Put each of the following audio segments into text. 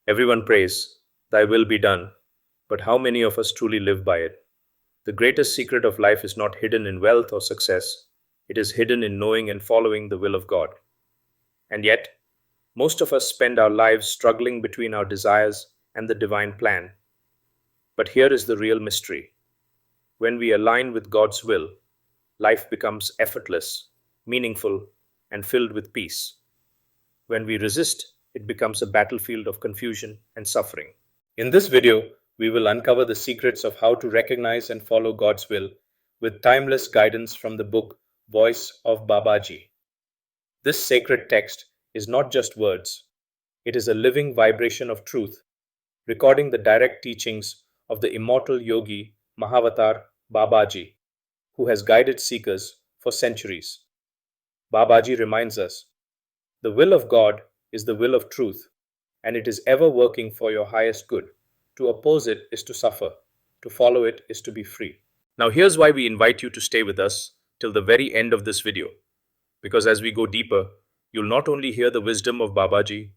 Everyone prays, Thy will be done, but how many of us truly live by it? The greatest secret of life is not hidden in wealth or success, it is hidden in knowing and following the will of God. And yet, most of us spend our lives struggling between our desires and the divine plan. But here is the real mystery. When we align with God's will, life becomes effortless, meaningful, and filled with peace. When we resist, it becomes a battlefield of confusion and suffering. In this video, we will uncover the secrets of how to recognize and follow God's will with timeless guidance from the book Voice of Babaji. This sacred text is not just words, it is a living vibration of truth, recording the direct teachings of the immortal yogi Mahavatar Babaji, who has guided seekers for centuries. Babaji reminds us the will of God is the will of truth, and it is ever working for your highest good. To oppose it is to suffer, to follow it is to be free. Now, here's why we invite you to stay with us till the very end of this video, because as we go deeper, you'll not only hear the wisdom of Babaji,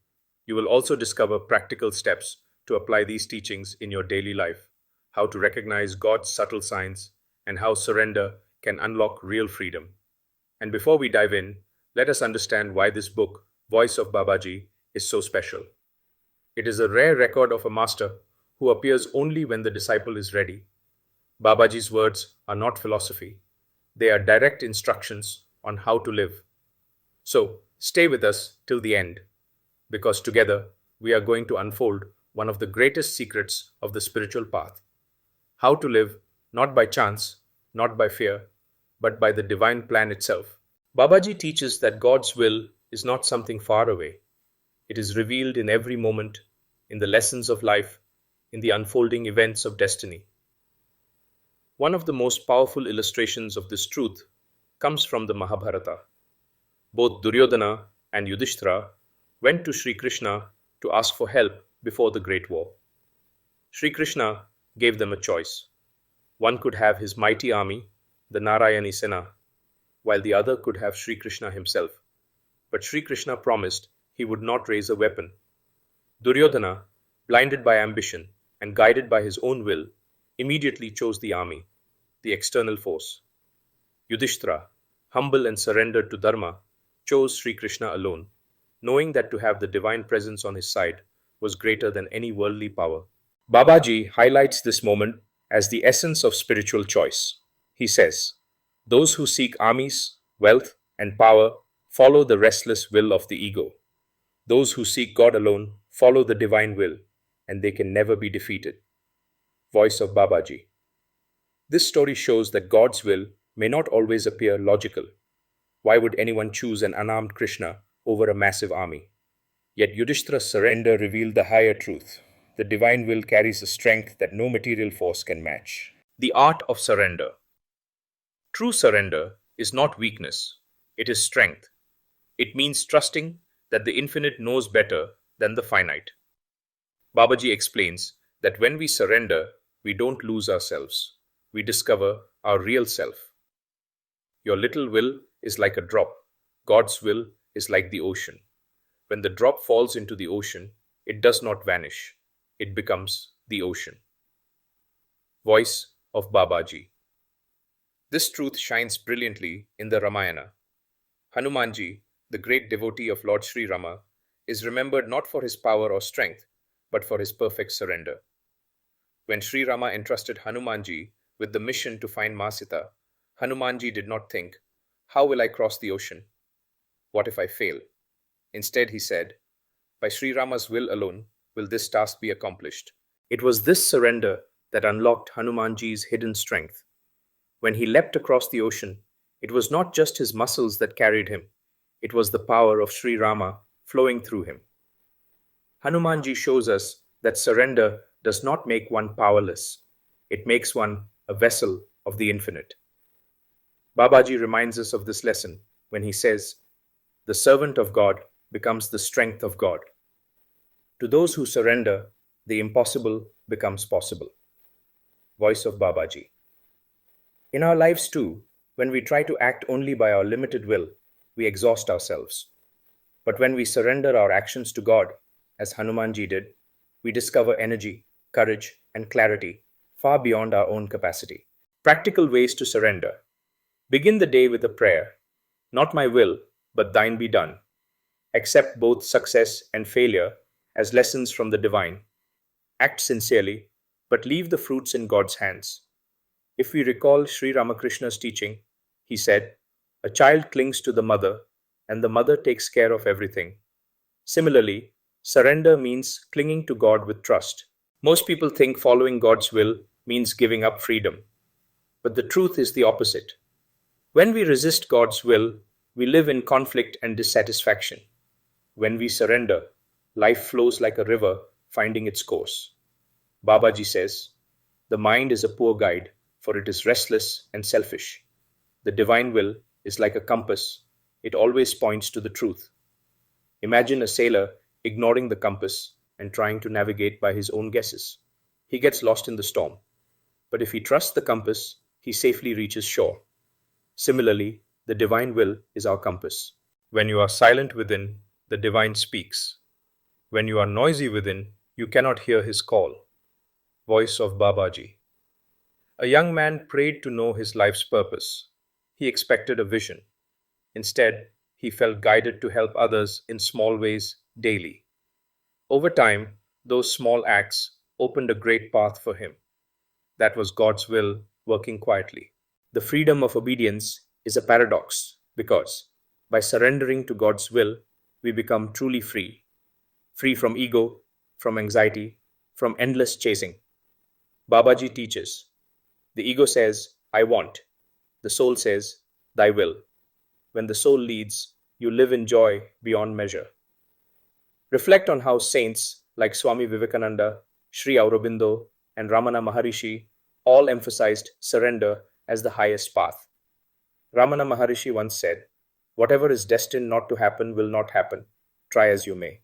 you will also discover practical steps to apply these teachings in your daily life, how to recognize God's subtle signs, and how surrender can unlock real freedom. And before we dive in, let us understand why this book, Voice of Babaji, is so special. It is a rare record of a master who appears only when the disciple is ready. Babaji's words are not philosophy, they are direct instructions on how to live. So, stay with us till the end, because together we are going to unfold one of the greatest secrets of the spiritual path. How to live not by chance, not by fear, but by the divine plan itself. Babaji teaches that God's will is not something far away. It is revealed in every moment, in the lessons of life, in the unfolding events of destiny. One of the most powerful illustrations of this truth comes from the Mahabharata. Both Duryodhana and Yudhishthira went to Sri Krishna to ask for help before the Great War. Sri Krishna gave them a choice. One could have his mighty army, the Narayani Sena, while the other could have Sri Krishna himself. But Sri Krishna promised he would not raise a weapon. Duryodhana, blinded by ambition and guided by his own will, immediately chose the army, the external force. Yudhishthira, humble and surrendered to Dharma, chose Sri Krishna alone, knowing that to have the divine presence on his side was greater than any worldly power. Babaji highlights this moment as the essence of spiritual choice. He says, "Those who seek armies, wealth, and power follow the restless will of the ego. Those who seek God alone follow the divine will, and they can never be defeated." Voice of Babaji. This story shows that God's will may not always appear logical. Why would anyone choose an unarmed Krishna over a massive army? Yet Yudhishthira's surrender revealed the higher truth. The divine will carries a strength that no material force can match. The art of surrender. True surrender is not weakness, it is strength. It means trusting that the infinite knows better than the finite. Babaji explains that when we surrender, we don't lose ourselves. We discover our real self. Your little will is like a drop. God's will is like the ocean. When the drop falls into the ocean, it does not vanish. It becomes the ocean. Voice of Babaji. This truth shines brilliantly in the Ramayana. Hanumanji, the great devotee of Lord Sri Rama, is remembered not for his power or strength, but for his perfect surrender. When Sri Rama entrusted Hanumanji with the mission to find Ma Sita, Hanumanji did not think, "How will I cross the ocean? What if I fail?" Instead, he said, "By Sri Rama's will alone will this task be accomplished." It was this surrender that unlocked Hanumanji's hidden strength. When he leapt across the ocean, it was not just his muscles that carried him, it was the power of Sri Rama flowing through him. Hanumanji shows us that surrender does not make one powerless, it makes one a vessel of the infinite. Babaji reminds us of this lesson when he says, "The servant of God becomes the strength of God." To those who surrender, the impossible becomes possible. Voice of Babaji. In our lives too, when we try to act only by our limited will, we exhaust ourselves. But when we surrender our actions to God, as Hanumanji did, we discover energy, courage, and clarity far beyond our own capacity. Practical ways to surrender. Begin the day with a prayer. Not my will, but thine be done. Accept both success and failure as lessons from the divine. Act sincerely, but leave the fruits in God's hands. If we recall Sri Ramakrishna's teaching, he said, "A child clings to the mother, and the mother takes care of everything." Similarly, surrender means clinging to God with trust. Most people think following God's will means giving up freedom. But the truth is the opposite. When we resist God's will, we live in conflict and dissatisfaction. When we surrender, life flows like a river finding its course. Babaji says, "The mind is a poor guide, for it is restless and selfish. The divine will is like a compass, it always points to the truth." Imagine a sailor ignoring the compass and trying to navigate by his own guesses. He gets lost in the storm. But if he trusts the compass, he safely reaches shore. Similarly, the divine will is our compass. When you are silent within, the divine speaks. When you are noisy within, you cannot hear his call. Voice of Babaji. A young man prayed to know his life's purpose. He expected a vision. Instead, he felt guided to help others in small ways daily. Over time, those small acts opened a great path for him. That was God's will working quietly. The freedom of obedience is a paradox because by surrendering to God's will, we become truly free. Free from ego, from anxiety, from endless chasing. Babaji teaches, the ego says, "I want." The soul says, "Thy will." When the soul leads, you live in joy beyond measure. Reflect on how saints like Swami Vivekananda, Sri Aurobindo, and Ramana Maharishi all emphasized surrender as the highest path. Ramana Maharishi once said, "Whatever is destined not to happen will not happen, try as you may.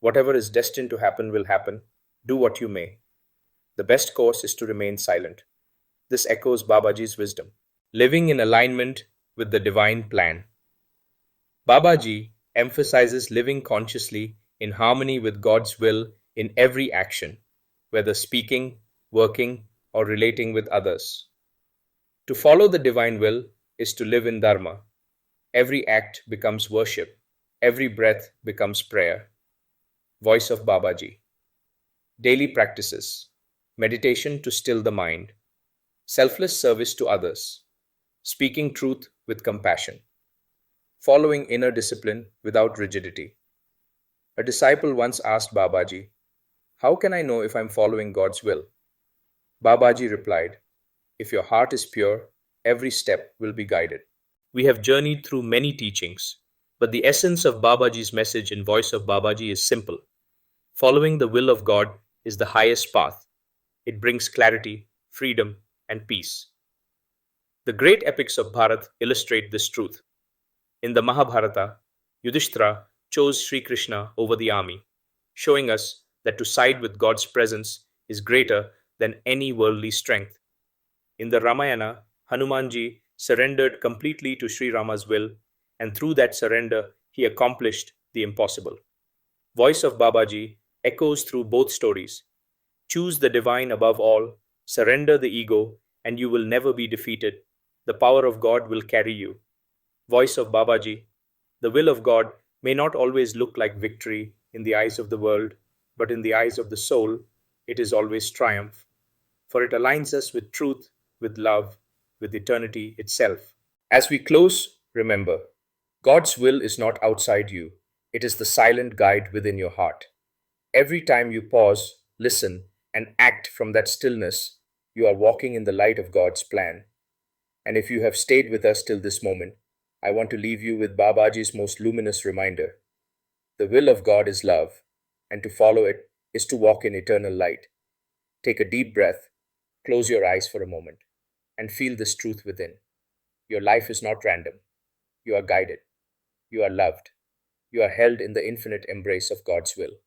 Whatever is destined to happen will happen, do what you may. The best course is to remain silent." This echoes Babaji's wisdom. Living in alignment with the divine plan. Babaji emphasizes living consciously in harmony with God's will in every action, whether speaking, working, or relating with others. To follow the divine will is to live in Dharma. Every act becomes worship. Every breath becomes prayer. Voice of Babaji. Daily practices. Meditation to still the mind. Selfless service to others. Speaking truth with compassion. Following inner discipline without rigidity. A disciple once asked Babaji, "How can I know if I'm following God's will?" Babaji replied, "If your heart is pure, every step will be guided." We have journeyed through many teachings, but the essence of Babaji's message in Voice of Babaji is simple. Following the will of God is the highest path. It brings clarity, freedom, and peace. The great epics of Bharat illustrate this truth. In the Mahabharata, Yudhishthira chose Sri Krishna over the army, showing us that to side with God's presence is greater than any worldly strength. In the Ramayana, Hanumanji surrendered completely to Sri Rama's will, and through that surrender, he accomplished the impossible. Voice of Babaji echoes through both stories. Choose the divine above all, surrender the ego, and you will never be defeated. The power of God will carry you. Voice of Babaji. The will of God may not always look like victory in the eyes of the world, but in the eyes of the soul, it is always triumph. For it aligns us with truth, with love, with eternity itself. As we close, remember, God's will is not outside you. It is the silent guide within your heart. Every time you pause, listen, and act from that stillness, you are walking in the light of God's plan. And if you have stayed with us till this moment, I want to leave you with Babaji's most luminous reminder. The will of God is love, and to follow it is to walk in eternal light. Take a deep breath, close your eyes for a moment, and feel this truth within. Your life is not random. You are guided. You are loved. You are held in the infinite embrace of God's will.